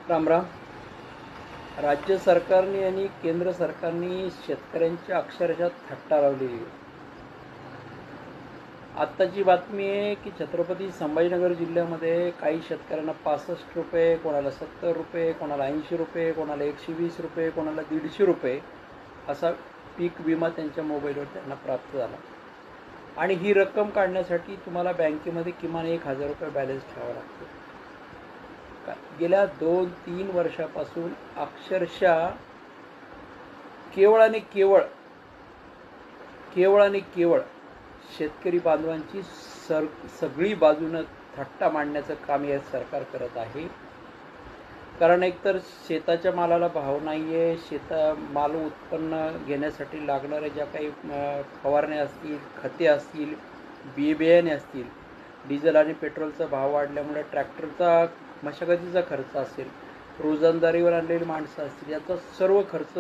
राम राम. राज्य सरकारने आणि केंद्र सरकारने शेतकऱ्यांची अक्षरशः थट्टा लावलेली आहे. आत्ताची बातमी आहे की छत्रपती संभाजीनगर जिल्ह्यामध्ये काही शेतकऱ्यांना 65 रुपये, कोणाला 70 रुपये, कोणाला 80 रुपये, कोणाला 120 रुपये, कोणाला 150 रुपये असा पीक विमा त्यांच्या मोबाईलवर त्यांना प्राप्त झाला. आणि ही रक्कम काढण्यासाठी तुम्हाला बँकेमध्ये किमान 1000 रुपये बॅलन्स ठेवावा लागतो. गेल्या 2-3 वर्षापासून अक्षरशः केवळ आणि केवळ शेतकरी बांधवांची सगळी बाजूनं थट्टा मांडण्याचं काम हे सरकार करत आहे. कारण एकतर शेताच्या मालाला भाव नाही आहे, माल उत्पन्न घेण्यासाठी लागणाऱ्या ज्या काही फवारण्या असतील, खते असतील, बियाणे असतील, डिझेल आणि पेट्रोलचा भाव वाढल्यामुळे ट्रॅक्टरचा मशागतीचा खर्च असेल, रोजंदारीवर आणलेली माणसं असतील, याचा सर्व खर्च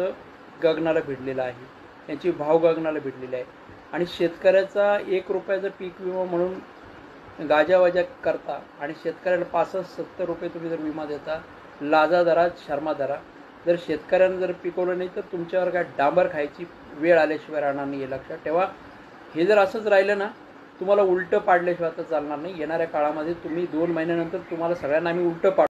गगनाला भिडलेला आहे. यांची भाव गगनाला भिडलेले आहे. आणि शेतकऱ्याचा 1 रुपयाचा पीक विमा म्हणून गाजावाजा करता आणि शेतकऱ्याला 65-70 रुपये तुम्ही जर विमा देता, लाजा धरा, शर्मा धरा. जर शेतकऱ्यानं जर पिकवलं नाही तर तुमच्यावर काय डांबर खायची वेळ आल्याशिवाय राहणार नाही, हे लक्षात ठेवा. हे जर असंच राहिलं ना, तुम्हाला उलटं पाडल्याशिवाय आता चालणार नाही. येणाऱ्या काळामध्ये तुम्ही 2 महिन्यानंतर तुम्हाला सगळ्यांना आम्ही उलटं पाडू.